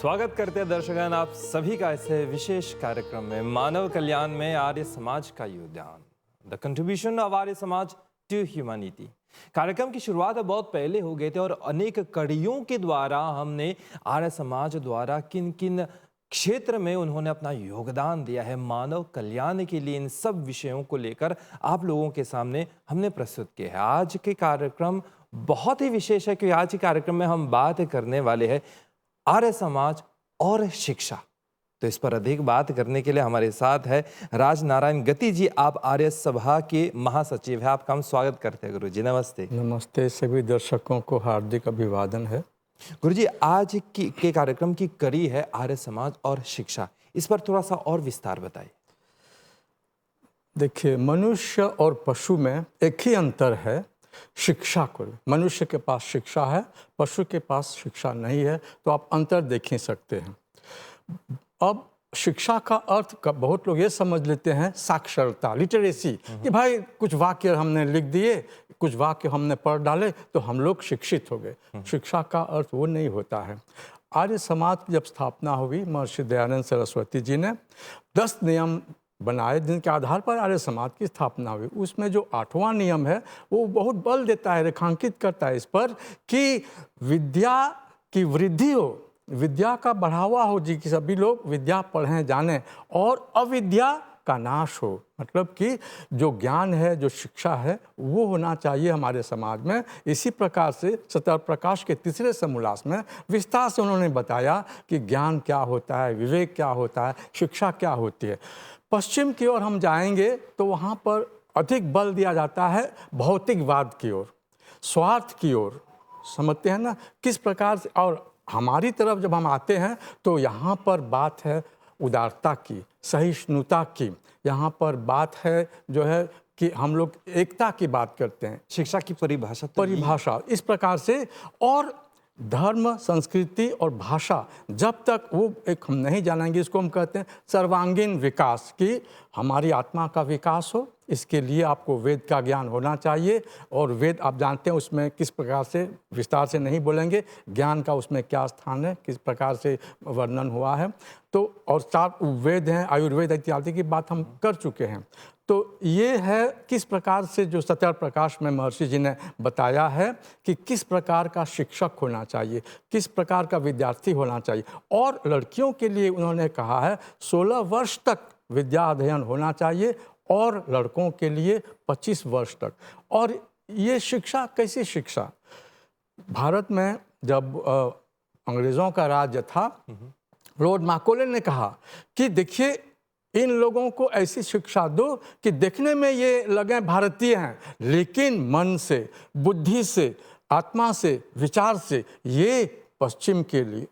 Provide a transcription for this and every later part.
स्वागत करते हैं दर्शकगण आप सभी का ऐसे विशेष कार्यक्रम में मानव कल्याण में आर्य समाज का योगदान, the contribution of Arya Samaj to humanity. कार्यक्रम की शुरुआत बहुत पहले हो गए थे और अनेक कड़ियों के द्वारा हमने आर्य समाज द्वारा किन किन क्षेत्र में उन्होंने अपना योगदान दिया है मानव कल्याण के लिए, इन सब विषयों को लेकर आप लोगों के सामने हमने प्रस्तुत किया है। आज के कार्यक्रम बहुत ही विशेष है क्योंकि आज के कार्यक्रम में हम बात करने वाले हैं आर्य समाज और शिक्षा। तो इस पर अधिक बात करने के लिए हमारे साथ है राजनारायण गति जी। आप आर्य सभा के महासचिव हैं, आपका हम स्वागत करते हैं। गुरु जी नमस्ते। नमस्ते, सभी दर्शकों को हार्दिक अभिवादन है। गुरु जी, आज के कार्यक्रम की कड़ी है आर्य समाज और शिक्षा, इस पर थोड़ा सा और विस्तार बताइए। देखिए, मनुष्य और पशु में एक ही अंतर है, शिक्षा को। मनुष्य के पास शिक्षा है, पशु के पास शिक्षा नहीं है, तो आप अंतर देख ही सकते हैं। अब शिक्षा का अर्थ का बहुत लोग ये समझ लेते हैं साक्षरता, लिटरेसी, कि भाई कुछ वाक्य हमने लिख दिए, कुछ वाक्य हमने पढ़ डाले तो हम लोग शिक्षित हो गए। शिक्षा का अर्थ वो नहीं होता है। आर्य समाज की जब स्थापना हुई, महर्षि दयानंद सरस्वती जी ने 10 नियम बनाए जिनके आधार पर आर्य समाज की स्थापना हुई। उसमें जो 8वां नियम है वो बहुत बल देता है, रेखांकित करता है इस पर कि विद्या की वृद्धि हो, विद्या का बढ़ावा हो, जी कि सभी लोग विद्या पढ़ें जानें, और अविद्या का नाश हो। मतलब कि जो ज्ञान है, जो शिक्षा है, वो होना चाहिए हमारे समाज में। इसी प्रकार से सत्यप्रकाश के तीसरे समोल्लास में विस्तार से उन्होंने बताया कि ज्ञान क्या होता है, विवेक क्या होता है, शिक्षा क्या होती है। पश्चिम की ओर हम जाएंगे तो वहाँ पर अधिक बल दिया जाता है भौतिकवाद की ओर, स्वार्थ की ओर। समझते हैं ना किस प्रकार से। और हमारी तरफ जब हम आते हैं तो यहाँ पर बात है उदारता की, सहिष्णुता की। यहाँ पर बात है जो है कि हम लोग एकता की बात करते हैं। शिक्षा की परिभाषा इस प्रकार से। और धर्म, संस्कृति और भाषा, जब तक वो एक हम नहीं जानेंगे, इसको हम कहते हैं सर्वांगीण विकास, की हमारी आत्मा का विकास हो। इसके लिए आपको वेद का ज्ञान होना चाहिए। और वेद आप जानते हैं उसमें किस प्रकार से, विस्तार से नहीं बोलेंगे, ज्ञान का उसमें क्या स्थान है, किस प्रकार से वर्णन हुआ है। तो और 4 वेद हैं, आयुर्वेद इत्यादि की बात हम कर चुके हैं। तो ये है किस प्रकार से जो सत्यप्रकाश में महर्षि जी ने बताया है कि किस प्रकार का शिक्षक होना चाहिए, किस प्रकार का विद्यार्थी होना चाहिए। और लड़कियों के लिए उन्होंने कहा है 16 वर्ष तक विद्या अध्ययन होना चाहिए और लड़कों के लिए 25 वर्ष तक। और ये शिक्षा कैसी शिक्षा? भारत में जब अंग्रेज़ों का राज्य था, लॉर्ड मैकॉले ने कहा कि देखिए इन लोगों को ऐसी शिक्षा दो कि देखने में ये लगे भारतीय हैं, लेकिन मन से, बुद्धि से, आत्मा से, विचार से ये पश्चिम के लिए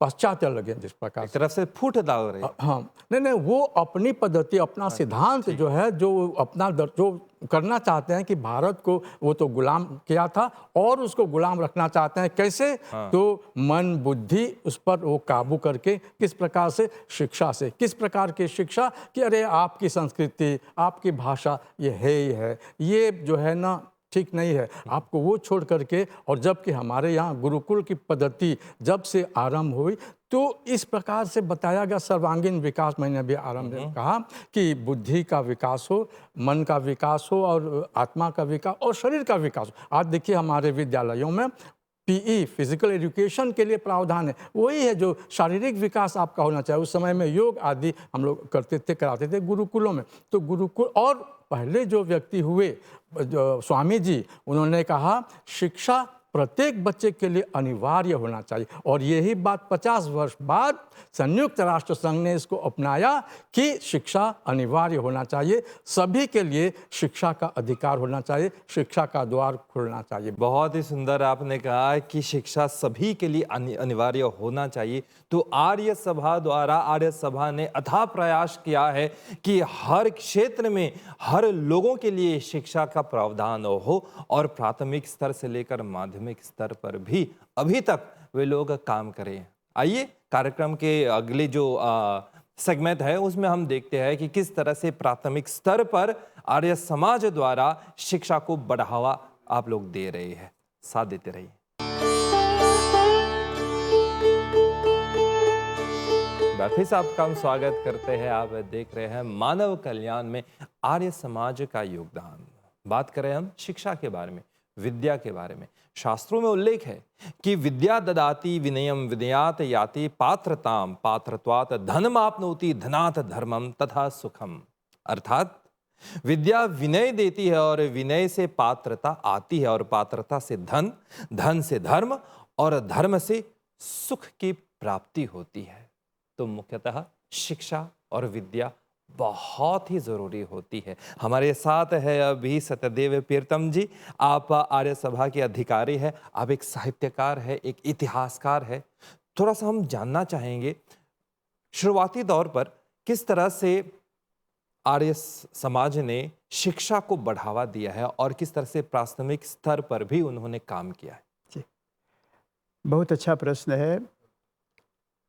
पाश्चात्य लगे। जिस प्रकार एक तरफ से फूट डाल रहे हैं। हाँ, नहीं, वो अपनी पद्धति, अपना सिद्धांत जो है, जो अपना जो करना चाहते हैं कि भारत को वो तो गुलाम किया था और उसको गुलाम रखना चाहते हैं। कैसे? तो मन, बुद्धि, उस पर वो काबू करके। किस प्रकार से? शिक्षा से। किस प्रकार की शिक्षा? कि अरे आपकी संस्कृति, आपकी भाषा ये है ही है, ये जो है ना ठीक नहीं है, आपको वो छोड़ करके। और जबकि हमारे यहाँ गुरुकुल की पद्धति जब से आरंभ हुई तो इस प्रकार से बताया गया सर्वांगीण विकास। मैंने भी आरंभ में कहा कि बुद्धि का विकास हो, मन का विकास हो, और आत्मा का विकास और शरीर का विकास हो। आज देखिए हमारे विद्यालयों में पीई, फिजिकल एजुकेशन के लिए प्रावधान है। वही है जो शारीरिक विकास आपका होना चाहिए। उस समय में योग आदि हम लोग करते थे, कराते थे गुरुकुलों में। तो गुरुकुल, और पहले जो व्यक्ति हुए जो स्वामी जी, उन्होंने कहा शिक्षा प्रत्येक बच्चे के लिए अनिवार्य होना चाहिए। और यही बात 50 वर्ष बाद संयुक्त राष्ट्र संघ ने इसको अपनाया कि शिक्षा अनिवार्य होना चाहिए, सभी के लिए शिक्षा का अधिकार होना चाहिए, शिक्षा का द्वार खुलना चाहिए। बहुत ही सुंदर आपने कहा कि शिक्षा सभी के लिए अनिवार्य होना चाहिए। तो आर्य सभा द्वारा, आर्य सभा ने अथाह प्रयास किया है कि हर क्षेत्र में हर लोगों के लिए शिक्षा का प्रावधान हो, और प्राथमिक स्तर से लेकर माध्यमिक स्तर पर भी अभी तक वे लोग काम करें। आइए कार्यक्रम के अगले जो सेगमेंट है उसमें हम देखते हैं कि किस तरह से प्राथमिक स्तर पर आर्य समाज द्वारा शिक्षा को बढ़ावा आप लोग दे रहे हैं। साथ देते रहिए। बार फिर से आपका हम स्वागत करते हैं। आप देख रहे हैं मानव कल्याण में आर्य समाज का योगदान। बात करें हम शिक्षा के बारे में, विद्या के बारे में। शास्त्रों में उल्लेख है कि विद्या ददाति विनयम विनयात याति पात्रताम पात्रत्वात् धनमाप्नोति धनात् धर्मम तथा सुखम। अर्थात विद्या विनय देती है और विनय से पात्रता आती है और पात्रता से धन, धन से धर्म और धर्म से सुख की प्राप्ति होती है। तो मुख्यतः शिक्षा और विद्या बहुत ही जरूरी होती है। हमारे साथ है अभी सत्यदेव प्रीतम जी। आप आर्य सभा के अधिकारी हैं, आप एक साहित्यकार है, एक इतिहासकार है। थोड़ा सा हम जानना चाहेंगे शुरुआती दौर पर किस तरह से आर्य समाज ने शिक्षा को बढ़ावा दिया है और किस तरह से प्राथमिक स्तर पर भी उन्होंने काम किया है। जी, बहुत अच्छा प्रश्न है।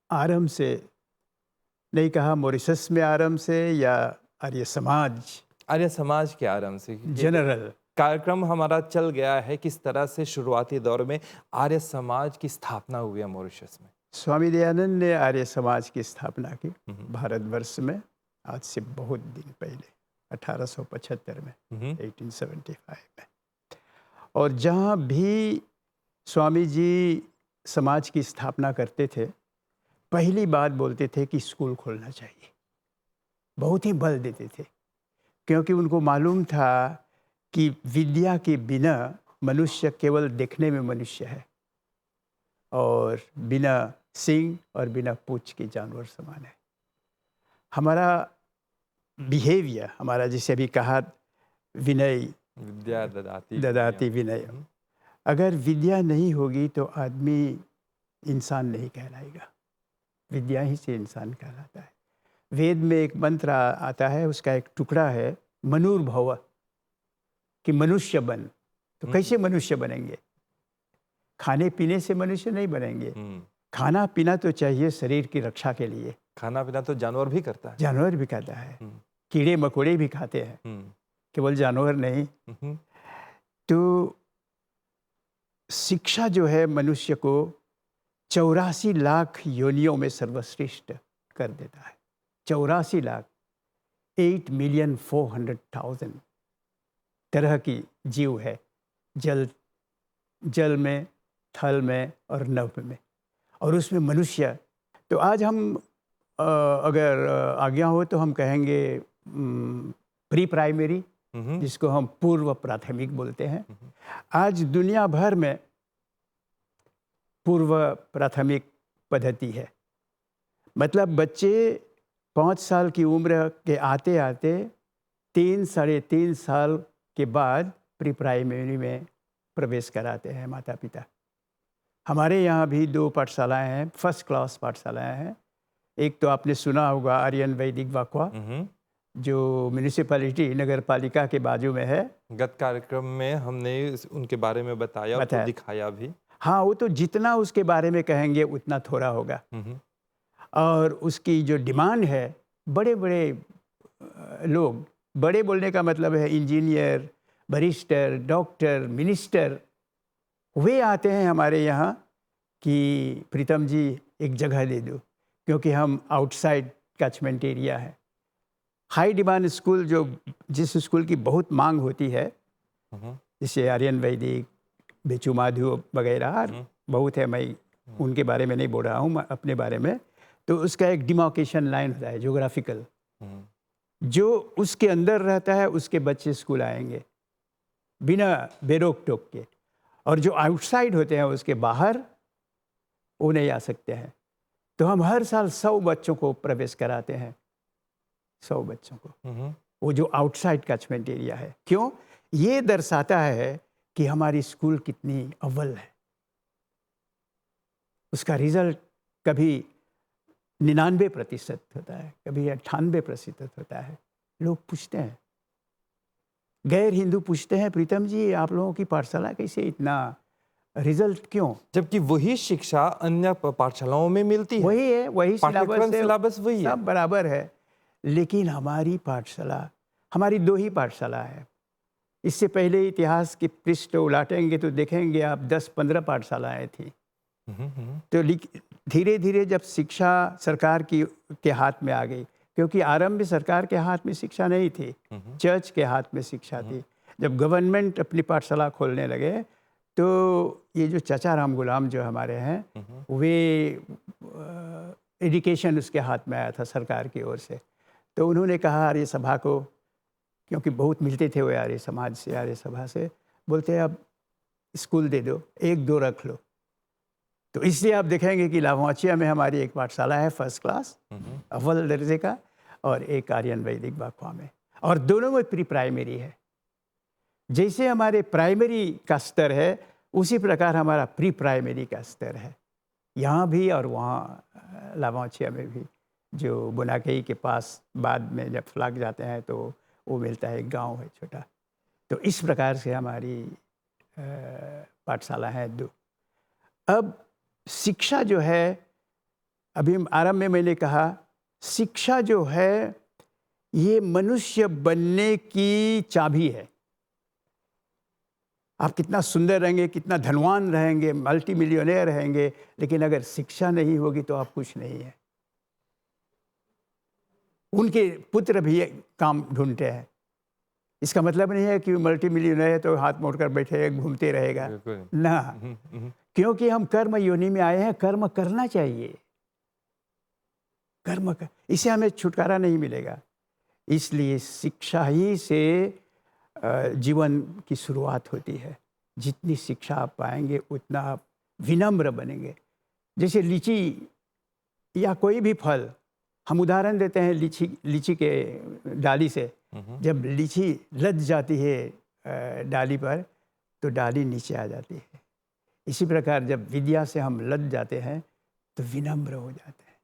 आरंभ से नहीं कहा मॉरिशस में आरंभ से या आर्य समाज के आरंभ से जनरल कार्यक्रम हमारा चल गया है। किस तरह से शुरुआती दौर में आर्य समाज की स्थापना हुई है मॉरिशस में। स्वामी दयानंद ने आर्य समाज की स्थापना की भारतवर्ष में आज से बहुत दिन पहले 1875 में 1875 में। और जहाँ भी स्वामी जी समाज की स्थापना करते थे पहली बात बोलते थे कि स्कूल खोलना चाहिए। बहुत ही बल देते थे क्योंकि उनको मालूम था कि विद्या के बिना मनुष्य केवल देखने में मनुष्य है और बिना सींग और बिना पूंछ के जानवर समान है। हमारा बिहेवियर, हमारा जैसे अभी कहा विनय विद्या ददाति विनय, अगर विद्या नहीं होगी तो आदमी इंसान नहीं कहलाएगा। विद्या ही से इंसान कहलाता है। वेद में एक मंत्र आता है, उसका एक टुकड़ा है मनुर्भव, कि मनुष्य बन। तो कैसे मनुष्य बनेंगे? खाने पीने से मनुष्य नहीं बनेंगे। खाना पीना तो चाहिए शरीर की रक्षा के लिए। खाना पीना तो जानवर भी करता है। जानवर भी करता है, कीड़े मकोड़े भी खाते हैं, केवल जानवर नहीं। तो शिक्षा जो है मनुष्य को 84 लाख योनियों में सर्वश्रेष्ठ कर देता है। 84 लाख 8,400,000 तरह की जीव है, जल में, थल में और नभ में, और उसमें मनुष्य। तो आज हम अगर आज्ञा हो तो हम कहेंगे प्री प्राइमरी, जिसको हम पूर्व प्राथमिक बोलते हैं। आज दुनिया भर में पूर्व प्राथमिक पद्धति है। मतलब बच्चे 5 साल की उम्र के आते आते 3-3.5 साल के बाद प्री प्राइमरी में प्रवेश कराते हैं माता पिता। हमारे यहाँ भी 2 पाठशालाएँ हैं, फर्स्ट क्लास पाठशालाएँ हैं। एक तो आपने सुना होगा आर्यन वैदिक वाकवा, जो म्यूनिसिपैलिटी नगर पालिका के बाजू में है। गत कार्यक्रम में हमने उनके बारे में बताया और दिखाया भी। हाँ, वो तो जितना उसके बारे में कहेंगे उतना थोड़ा होगा। और उसकी जो डिमांड है, बड़े बड़े लोग, बड़े बोलने का मतलब है इंजीनियर, बैरिस्टर, डॉक्टर, मिनिस्टर, वे आते हैं हमारे यहाँ कि प्रीतम जी एक जगह दे दो, क्योंकि हम आउटसाइड कैचमेंट एरिया है। हाई डिमांड स्कूल, जो जिस स्कूल की बहुत मांग होती है, जैसे आर्यन वैदिक, बेचू माधु वगैरह बहुत है। मैं उनके बारे में नहीं बोल रहा हूँ, अपने बारे में। तो उसका एक डिमार्केशन लाइन होता है ज्योग्राफिकल, जो उसके अंदर रहता है उसके बच्चे स्कूल आएंगे बिना बेरोक टोक के, और जो आउटसाइड होते हैं उसके बाहर वो नहीं आ सकते हैं। तो हम हर साल 100 बच्चों को प्रवेश कराते हैं, 100 बच्चों को, वो जो आउटसाइड कैचमेंट एरिया है। क्यों? ये दर्शाता है कि हमारी स्कूल कितनी अव्वल है। उसका रिजल्ट कभी 99% होता है, कभी 98% होता है। लोग पूछते हैं, गैर हिंदू पूछते हैं, प्रीतम जी आप लोगों की पाठशाला कैसे इतना रिजल्ट क्यों? जबकि वही शिक्षा अन्य पाठशालाओं में मिलती है। वही है, वही सिलेबस वही है, सब बराबर है। लेकिन हमारी पाठशाला, हमारी 2 ही पाठशाला है। इससे पहले इतिहास के पृष्ठ उलाटेंगे तो देखेंगे आप 10-15 पाठशालाएँ थी। तो धीरे धीरे जब शिक्षा सरकार की के हाथ में आ गई, क्योंकि आरंभ में सरकार के हाथ में शिक्षा नहीं थी, चर्च के हाथ में शिक्षा थी। जब गवर्नमेंट अपनी पाठशाला खोलने लगे तो ये जो चाचा राम गुलाम जो हमारे हैं, वे एजुकेशन उसके हाथ में आया था सरकार की ओर से। तो उन्होंने कहा आर्य सभा को, क्योंकि बहुत मिलते थे वो आर्य समाज से, आर्य सभा से, बोलते अब स्कूल दे दो, 1-2 रख लो। तो इसलिए आप देखेंगे कि लावाचिया में हमारी एक पाठशाला है फर्स्ट क्लास, अव्वल दर्जे का, और एक आर्यन वैदिक बाखवा में, और दोनों में प्री प्राइमरी है। जैसे हमारे प्राइमरी का स्तर है उसी प्रकार हमारा प्री प्राइमरी का स्तर है, यहाँ भी और वहाँ लावाचिया में भी। जो बुनाकई के पास बाद में जब फ्लाक जाते हैं तो वो मिलता है, एक गांव है छोटा। तो इस प्रकार से हमारी पाठशाला है 2। अब शिक्षा जो है, अभी आरंभ में मैंने कहा, शिक्षा जो है ये मनुष्य बनने की चाबी है। आप कितना सुंदर रहेंगे, कितना धनवान रहेंगे, मल्टी मिलियनेयर रहेंगे, लेकिन अगर शिक्षा नहीं होगी तो आप कुछ नहीं है। उनके पुत्र भी काम ढूंढते हैं। इसका मतलब नहीं है कि मल्टी मिलियनेयर है तो हाथ मोड़कर बैठे घूमते रहेगा ना, क्योंकि हम कर्म योनि में आए हैं, कर्म करना चाहिए, कर्म कर, इससे हमें छुटकारा नहीं मिलेगा। इसलिए शिक्षा ही से जीवन की शुरुआत होती है। जितनी शिक्षा आप पाएंगे उतना आप विनम्र बनेंगे। जैसे लीची या कोई भी फल, हम उदाहरण देते हैं लीची के डाली से। जब लीची लद जाती है डाली पर तो डाली नीचे आ जाती है। इसी प्रकार जब विद्या से हम लद जाते हैं तो विनम्र हो जाते हैं,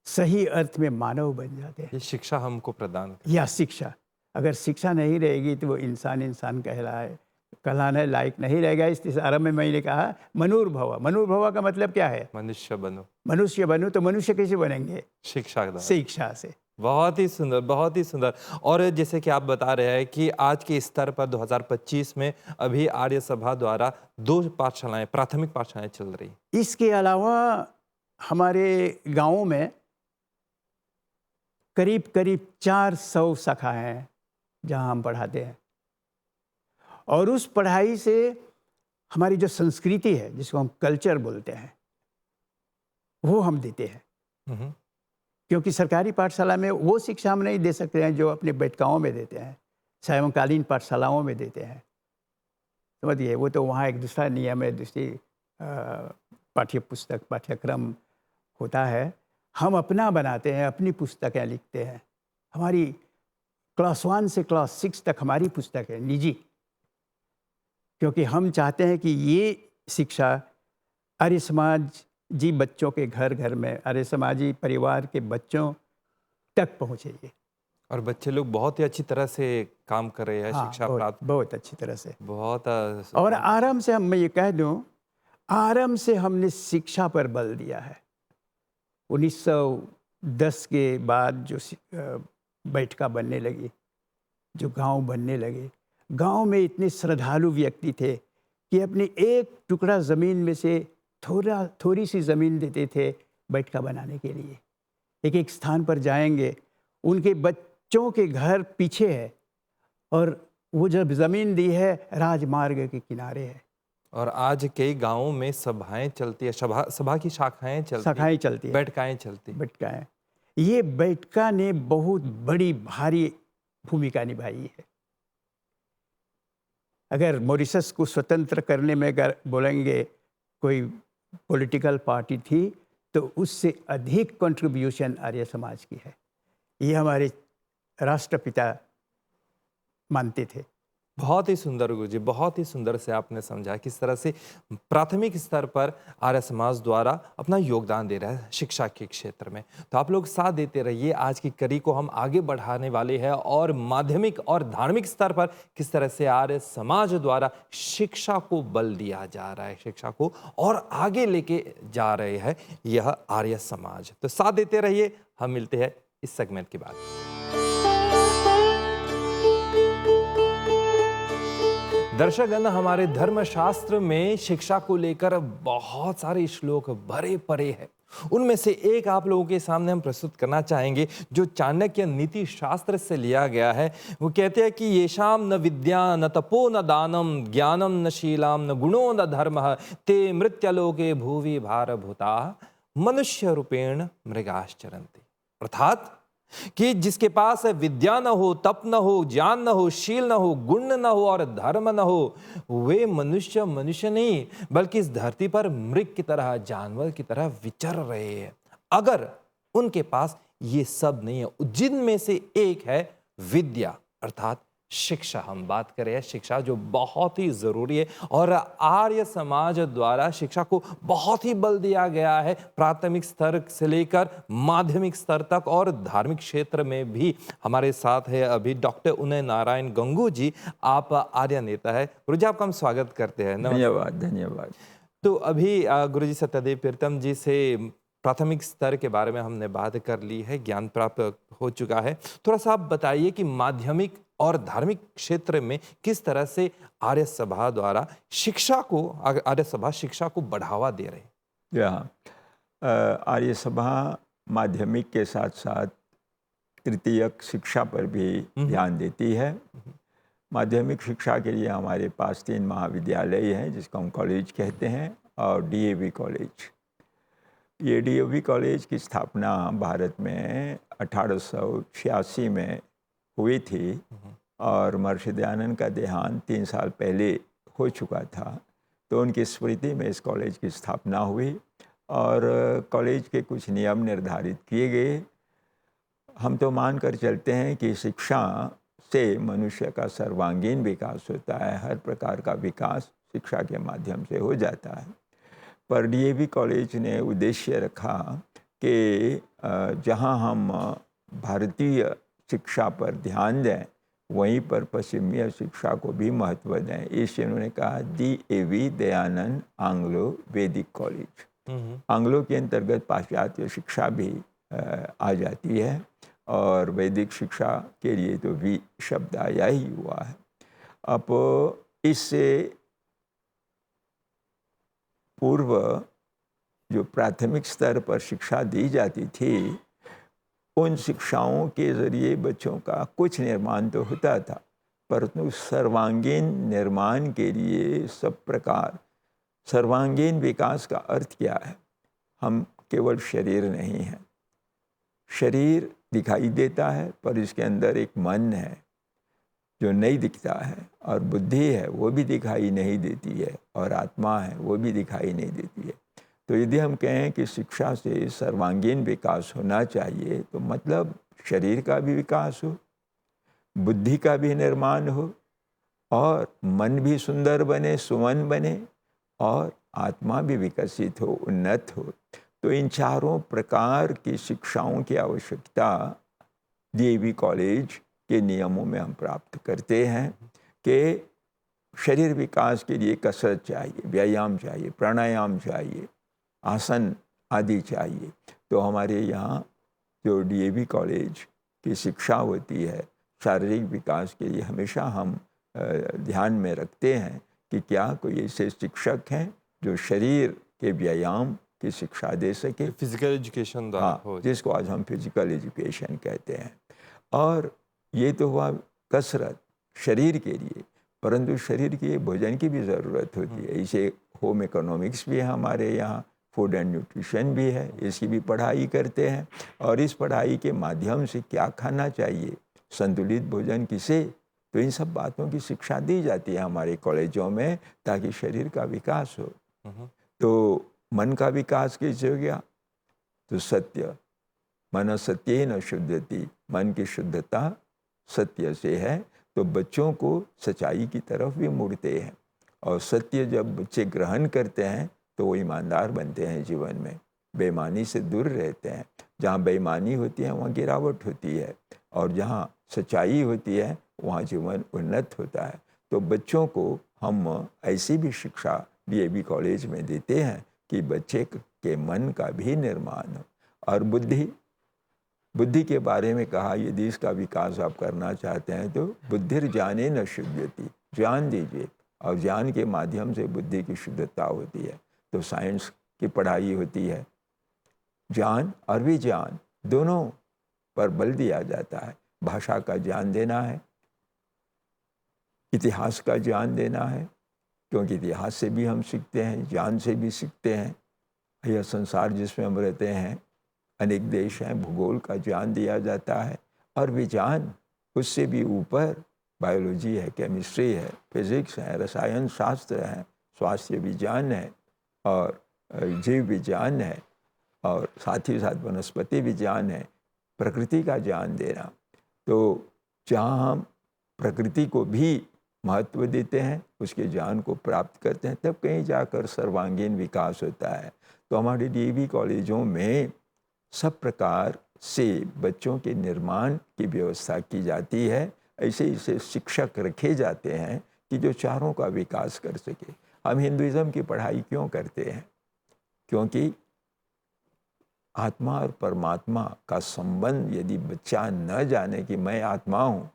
सही अर्थ में मानव बन जाते हैं। ये शिक्षा हमको प्रदान या शिक्षा, अगर शिक्षा नहीं रहेगी तो वो इंसान कहलाने लायक नहीं रहेगा। इस आरंभ में मैंने कहा मनुर्भव। मनुर्भव का मतलब क्या है? मनुष्य बनो। मनुष्य बनो, तो मनुष्य कैसे बनेंगे? शिक्षा से। बहुत ही सुंदर, बहुत ही सुंदर। और जैसे कि आप बता रहे हैं कि आज के स्तर पर 2025 में अभी आर्य सभा द्वारा 2 पाठशालाएं, प्राथमिक पाठशालाएं चल रही। इसके अलावा हमारे गांवों में करीब 400 शाखाएं हैं जहां हम पढ़ाते हैं, और उस पढ़ाई से हमारी जो संस्कृति है, जिसको हम कल्चर बोलते हैं, वो हम देते हैं। क्योंकि सरकारी पाठशाला में वो शिक्षा हम नहीं दे सकते हैं जो अपने बैठकाओं में देते हैं, सायंकालीन पाठशालाओं में देते हैं। समझिए, वो तो वहाँ एक दूसरा नियम है, दूसरी पाठ्य पुस्तक, पाठ्यक्रम होता है। हम अपना बनाते हैं, अपनी पुस्तकें लिखते हैं। हमारी क्लास 1 से क्लास 6 तक हमारी पुस्तक है निजी, क्योंकि हम चाहते हैं कि ये शिक्षा आर्य समाज जी बच्चों के घर घर में, आर्य समाजी परिवार के बच्चों तक पहुँचे। और बच्चे लोग बहुत ही अच्छी तरह से काम कर रहे हैं। हाँ, शिक्षा प्राप्त बहुत अच्छी तरह से, बहुत। और आराम से मैं ये कह दूं, आराम से हमने शिक्षा पर बल दिया है। 1910 के बाद जो बैठका बनने लगी, जो गांव बनने लगे, गांव में इतने श्रद्धालु व्यक्ति थे कि अपने एक टुकड़ा ज़मीन में से थोड़ी सी ज़मीन देते थे बैठका बनाने के लिए। एक स्थान पर जाएंगे, उनके बच्चों के घर पीछे है, और वो जब ज़मीन दी है राजमार्ग के किनारे है। और आज कई गांवों में सभाएं चलती है, सभा की शाखाएं चलती है, बैठकाएं। ये बैठका ने बहुत बड़ी भारी भूमिका निभाई है। अगर मॉरिशस को स्वतंत्र करने में अगर बोलेंगे कोई पॉलिटिकल पार्टी थी, तो उससे अधिक कंट्रीब्यूशन आर्य समाज की है। ये हमारे राष्ट्रपिता मानते थे। बहुत ही सुंदर गुरुजी, बहुत ही सुंदर से आपने समझा किस तरह से प्राथमिक स्तर पर आर्य समाज द्वारा अपना योगदान दे रहा है शिक्षा के क्षेत्र में। तो आप लोग साथ देते रहिए। आज की कड़ी को हम आगे बढ़ाने वाले हैं, और माध्यमिक और धार्मिक स्तर पर किस तरह से आर्य समाज द्वारा शिक्षा को बल दिया जा रहा है, शिक्षा को और आगे लेके जा रहे हैं यह आर्य समाज। तो साथ देते रहिए, हम मिलते हैं इस सेगमेंट के बाद। दर्शकगण, हमारे धर्मशास्त्र में शिक्षा को लेकर बहुत सारे श्लोक भरे पड़े हैं, उनमें से एक आप लोगों के सामने हम प्रस्तुत करना चाहेंगे, जो चाणक्य नीति शास्त्र से लिया गया है। वो कहते हैं कि येषाम न विद्या न तपो न दानम ज्ञानम न शीलाम न गुणो न धर्मः ते मृत्युलोके भुवि भारभूताः मनुष्य रूपेण मृगाश्चरन्ति। अर्थात कि जिसके पास विद्या न हो, तप न हो, ज्ञान न हो, शील न हो, गुण न हो और धर्म न हो, वे मनुष्य नहीं बल्कि इस धरती पर मृग की तरह, जानवर की तरह विचर रहे हैं। अगर उनके पास ये सब नहीं है, जिनमें से एक है विद्या अर्थात शिक्षा। हम बात करें शिक्षा, जो बहुत ही जरूरी है और आर्य समाज द्वारा शिक्षा को बहुत ही बल दिया गया है, प्राथमिक स्तर से लेकर माध्यमिक स्तर तक और धार्मिक क्षेत्र में भी। हमारे साथ है अभी डॉक्टर उदय नारायण गंगू जी, आप आर्य नेता है। गुरु जी, आपका हम स्वागत करते हैं। धन्यवाद धन्यवाद। तो अभी गुरु जी सत्यदेव प्रीतम जी से प्राथमिक स्तर के बारे में हमने बात कर ली है, ज्ञान प्राप्त हो चुका है। थोड़ा सा आप बताइए कि माध्यमिक और धार्मिक क्षेत्र में किस तरह से आर्य सभा द्वारा आर्य सभा शिक्षा को बढ़ावा दे रहे हैं। यहाँ आर्य सभा माध्यमिक के साथ साथ तृतीयक शिक्षा पर भी ध्यान देती है। माध्यमिक शिक्षा के लिए हमारे पास 3 महाविद्यालय हैं, जिसको हम कॉलेज कहते हैं, और डीएवी कॉलेज। ये डीएवी कॉलेज की स्थापना भारत में 1886 में हुई थी और महर्षि दयानंद का देहांत 3 साल पहले हो चुका था, तो उनकी स्मृति में इस कॉलेज की स्थापना हुई और कॉलेज के कुछ नियम निर्धारित किए गए। हम तो मान कर चलते हैं कि शिक्षा से मनुष्य का सर्वांगीण विकास होता है, हर प्रकार का विकास शिक्षा के माध्यम से हो जाता है। पर डीएवी कॉलेज ने उद्देश्य रखा कि जहां हम भारतीय शिक्षा पर ध्यान दें, वहीं पर पश्चिमी शिक्षा को भी महत्व दें। इसलिए उन्होंने कहा डीएवी दयानंद एंग्लो वैदिक कॉलेज। आंग्लो के अंतर्गत पाश्चात्य शिक्षा भी आ जाती है और वैदिक शिक्षा के लिए तो वी शब्द आया ही हुआ है। अब इससे पूर्व जो प्राथमिक स्तर पर शिक्षा दी जाती थी, उन शिक्षाओं के ज़रिए बच्चों का कुछ निर्माण तो होता था, परंतु सर्वांगीण निर्माण के लिए सब प्रकार सर्वांगीण विकास का अर्थ क्या है? हम केवल शरीर नहीं हैं। शरीर दिखाई देता है पर इसके अंदर एक मन है जो नहीं दिखता है, और बुद्धि है वो भी दिखाई नहीं देती है, और आत्मा है वो भी दिखाई नहीं देती है। तो यदि हम कहें कि शिक्षा से सर्वांगीण विकास होना चाहिए, तो मतलब शरीर का भी विकास हो, बुद्धि का भी निर्माण हो, और मन भी सुंदर बने, सुमन बने, और आत्मा भी विकसित हो, उन्नत हो। तो इन चारों प्रकार की शिक्षाओं की आवश्यकता डीएवी कॉलेज के नियमों में हम प्राप्त करते हैं कि शरीर विकास के लिए कसरत चाहिए, व्यायाम चाहिए, प्राणायाम चाहिए, आसन आदि चाहिए। तो हमारे यहाँ जो डीएवी कॉलेज की शिक्षा होती है, शारीरिक विकास के लिए हमेशा हम ध्यान में रखते हैं कि क्या कोई ऐसे शिक्षक हैं जो शरीर के व्यायाम की शिक्षा दे सके, फिजिकल एजुकेशन हाँ, जिसको आज हम फिजिकल एजुकेशन कहते हैं। और ये तो हुआ कसरत शरीर के लिए, परंतु शरीर के भोजन की भी ज़रूरत होती है। इसे होम इकोनॉमिक्स भी है हमारे यहाँ, फूड एंड न्यूट्रिशन भी है, इसकी भी पढ़ाई करते हैं। और इस पढ़ाई के माध्यम से क्या खाना चाहिए, संतुलित भोजन किसे, तो इन सब बातों की शिक्षा दी जाती है हमारे कॉलेजों में, ताकि शरीर का विकास हो। तो मन का विकास कैसे हो गया? तो सत्य, मन सत्येन शुद्धति, मन की शुद्धता सत्य से है। तो बच्चों को सच्चाई की तरफ भी मुड़ते हैं, और सत्य जब बच्चे ग्रहण करते हैं तो वो ईमानदार बनते हैं, जीवन में बेईमानी से दूर रहते हैं। जहाँ बेईमानी होती है वहाँ गिरावट होती है, और जहाँ सच्चाई होती है वहाँ जीवन उन्नत होता है। तो बच्चों को हम ऐसी भी शिक्षा डीएवी कॉलेज में देते हैं कि बच्चे के मन का भी निर्माण हो। और बुद्धि के बारे में कहा, यदि इसका विकास आप करना चाहते हैं तो बुद्धिर ज्ञाने न शुद्धति, ज्ञान दीजिए, और ज्ञान के माध्यम से बुद्धि की शुद्धता होती है। तो साइंस की पढ़ाई होती है, ज्ञान और विज्ञान दोनों पर बल दिया जाता है। भाषा का ज्ञान देना है, इतिहास का ज्ञान देना है, क्योंकि इतिहास से भी हम सीखते हैं, ज्ञान से भी सीखते हैं। यह संसार जिसमें हम रहते हैं, अनेक देश हैं, भूगोल का ज्ञान दिया जाता है। और विज्ञान उससे भी ऊपर बायोलॉजी है, केमिस्ट्री है, फिजिक्स है, रसायन शास्त्र है, स्वास्थ्य विज्ञान है और जीव विज्ञान है, और साथ ही साथ वनस्पति विज्ञान है, प्रकृति का ज्ञान देना। तो जहाँ हम प्रकृति को भी महत्व देते हैं, उसके ज्ञान को प्राप्त करते हैं, तब कहीं जाकर सर्वांगीण विकास होता है। तो हमारे डीएवी कॉलेजों में सब प्रकार से बच्चों के निर्माण की व्यवस्था की जाती है। ऐसे ऐसे शिक्षक रखे जाते हैं कि जो चारों का विकास कर सके। हम हिंदुइज्म की पढ़ाई क्यों करते हैं? क्योंकि आत्मा और परमात्मा का संबंध यदि बच्चा न जाने कि मैं आत्मा हूँ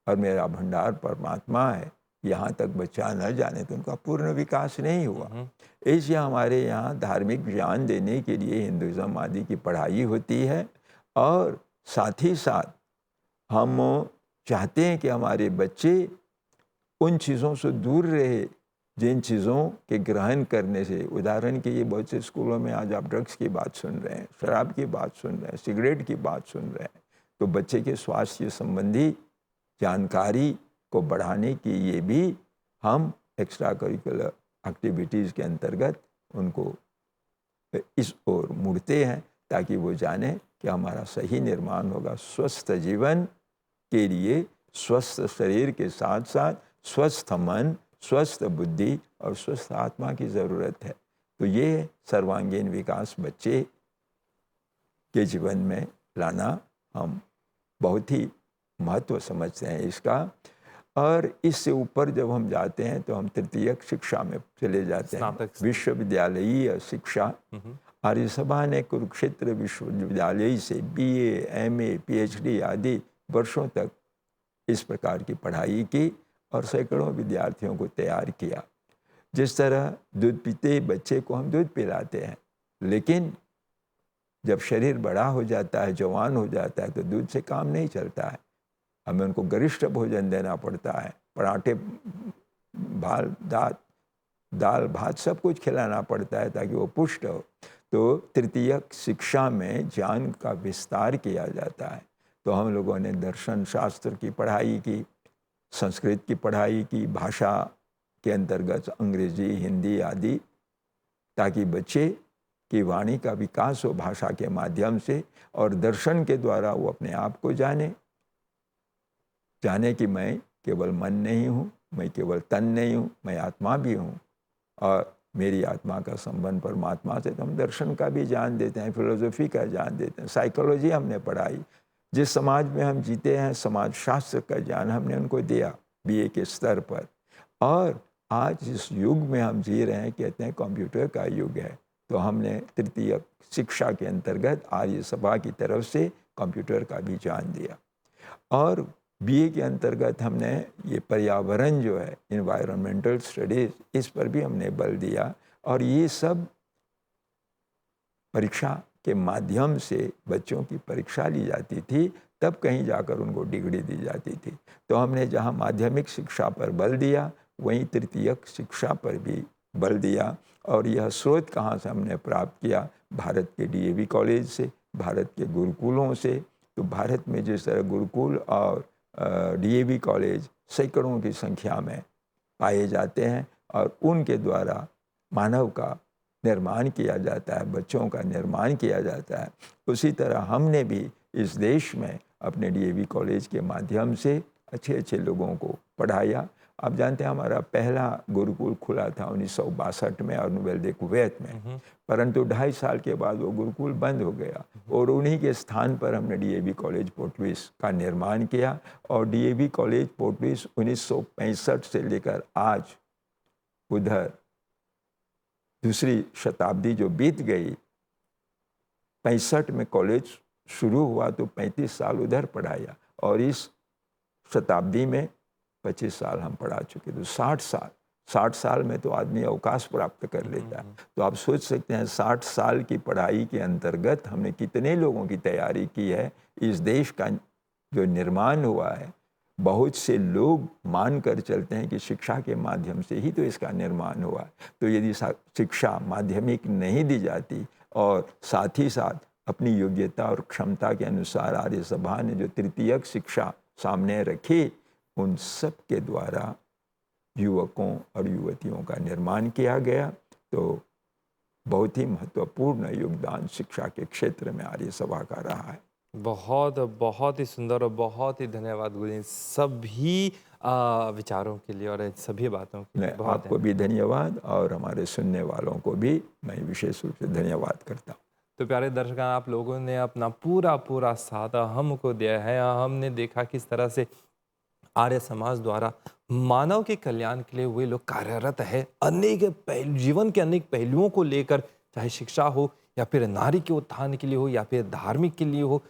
और मेरा भंडार परमात्मा है, यहाँ तक बच्चा न जाने तो उनका पूर्ण विकास नहीं हुआ। इसलिए हमारे यहाँ धार्मिक ज्ञान देने के लिए हिंदुइज्म आदि की पढ़ाई होती है, और साथ ही साथ हम चाहते हैं कि हमारे बच्चे उन चीज़ों से दूर रहे जिन चीज़ों के ग्रहण करने से, उदाहरण के लिए बहुत से स्कूलों में आज आप ड्रग्स की बात सुन रहे हैं, शराब की बात सुन रहे हैं, सिगरेट की बात सुन रहे हैं। तो बच्चे के स्वास्थ्य संबंधी जानकारी को बढ़ाने के लिए भी हम एक्स्ट्रा करिकुलर एक्टिविटीज़ के अंतर्गत उनको इस ओर मुड़ते हैं, ताकि वो जाने कि हमारा सही निर्माण होगा। स्वस्थ जीवन के लिए स्वस्थ शरीर के साथ साथ स्वस्थ मन, स्वस्थ बुद्धि और स्वस्थ आत्मा की ज़रूरत है। तो ये सर्वांगीण विकास बच्चे के जीवन में लाना हम बहुत ही महत्व समझते हैं इसका। और इससे ऊपर जब हम जाते हैं तो हम तृतीयक शिक्षा में चले जाते हैं, विश्वविद्यालयीय शिक्षा। आर्य सभा ने कुरुक्षेत्र विश्वविद्यालय से बीए, एमए, पीएचडी आदि वर्षों तक इस प्रकार की पढ़ाई की और सैकड़ों विद्यार्थियों को तैयार किया। जिस तरह दूध पीते बच्चे को हम दूध पिलाते हैं, लेकिन जब शरीर बड़ा हो जाता है, जवान हो जाता है, तो दूध से काम नहीं चलता है। हमें उनको गरिष्ठ भोजन देना पड़ता है, पराठे, दाल भात सब कुछ खिलाना पड़ता है ताकि वो पुष्ट हो। तो तृतीयक शिक्षा में ज्ञान का विस्तार किया जाता है। तो हम लोगों ने दर्शन शास्त्र की पढ़ाई की, संस्कृत की पढ़ाई की, भाषा के अंतर्गत अंग्रेजी, हिंदी आदि, ताकि बच्चे की वाणी का विकास हो भाषा के माध्यम से, और दर्शन के द्वारा वो अपने आप को जाने कि मैं केवल मन नहीं हूँ, मैं केवल तन नहीं हूँ, मैं आत्मा भी हूँ, और मेरी आत्मा का संबंध परमात्मा से। तो हम दर्शन का भी ज्ञान देते हैं, फिलोसफी का ज्ञान देते हैं, साइकोलॉजी हमने पढ़ाई। जिस समाज में हम जीते हैं, समाज शास्त्र का ज्ञान हमने उनको दिया बीए के स्तर पर। और आज इस युग में हम जी रहे हैं, कहते हैं कंप्यूटर का युग है, तो हमने तृतीय शिक्षा के अंतर्गत आर्य सभा की तरफ से कंप्यूटर का भी ज्ञान दिया। और बीए के अंतर्गत हमने ये पर्यावरण जो है, इन्वायरमेंटल स्टडीज़, इस पर भी हमने बल दिया। और ये सब परीक्षा के माध्यम से बच्चों की परीक्षा ली जाती थी, तब कहीं जाकर उनको डिग्री दी जाती थी। तो हमने जहाँ माध्यमिक शिक्षा पर बल दिया, वहीं तृतीयक शिक्षा पर भी बल दिया। और यह स्रोत कहाँ से हमने प्राप्त किया? भारत के डीएवी कॉलेज से, भारत के गुरुकुलों से। तो भारत में जिस तरह गुरुकुल और डीएवी कॉलेज सैकड़ों की संख्या में पाए जाते हैं, और उनके द्वारा मानव का निर्माण किया जाता है, बच्चों का निर्माण किया जाता है, उसी तरह हमने भी इस देश में अपने डीएवी कॉलेज के माध्यम से अच्छे अच्छे लोगों को पढ़ाया। आप जानते हैं हमारा पहला गुरुकुल खुला था 1962 में और नोवेल दे कुवैत में, परंतु 2.5 साल के बाद वो गुरुकुल बंद हो गया, और उन्हीं के स्थान पर हमने डीएवी कॉलेज पोर्ट लुइस का निर्माण किया। और डीएवी कॉलेज पोर्ट लुइस 1965 से लेकर आज, उधर दूसरी शताब्दी जो बीत गई, 65 में कॉलेज शुरू हुआ तो 35 साल उधर पढ़ाया, और इस शताब्दी में 25 साल हम पढ़ा चुके। तो 60 साल 60 साल में तो आदमी अवकाश प्राप्त कर लेता है। तो आप सोच सकते हैं 60 साल की पढ़ाई के अंतर्गत हमने कितने लोगों की तैयारी की है। इस देश का जो निर्माण हुआ है, बहुत से लोग मान कर चलते हैं कि शिक्षा के माध्यम से ही तो इसका निर्माण हुआ है। तो यदि शिक्षा माध्यमिक नहीं दी जाती और साथ ही साथ अपनी योग्यता और क्षमता के अनुसार आर्य सभा ने जो तृतीयक शिक्षा सामने रखी, उन सब के द्वारा युवकों और युवतियों का निर्माण किया गया। तो बहुत ही महत्वपूर्ण योगदान शिक्षा के क्षेत्र में आर्य सभा का रहा है। बहुत ही सुंदर और बहुत ही धन्यवाद गुरुजी सभी विचारों के लिए और सभी बातों के लिए। बहुत आपको भी धन्यवाद और हमारे सुनने वालों को भी मैं विशेष रूप से धन्यवाद करता हूँ। तो प्यारे दर्शक, आप लोगों ने अपना पूरा साथ हमको दिया है। हमने देखा किस तरह से आर्य समाज द्वारा मानव के कल्याण के लिए वे लोग कार्यरत है। अनेक जीवन के अनेक पहलुओं को लेकर, चाहे शिक्षा हो या फिर नारी के उत्थान के लिए हो या फिर धार्मिक के लिए हो,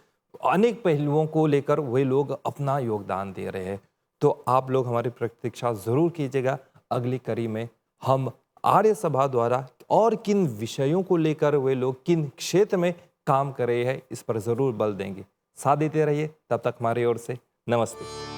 अनेक पहलुओं को लेकर वे लोग अपना योगदान दे रहे हैं। तो आप लोग हमारी प्रतीक्षा जरूर कीजिएगा। अगली कड़ी में हम आर्य सभा द्वारा और किन विषयों को लेकर वे लोग किन क्षेत्र में काम कर रहे हैं, इस पर जरूर बल देंगे। साथ देते रहिए। तब तक हमारी ओर से नमस्ते।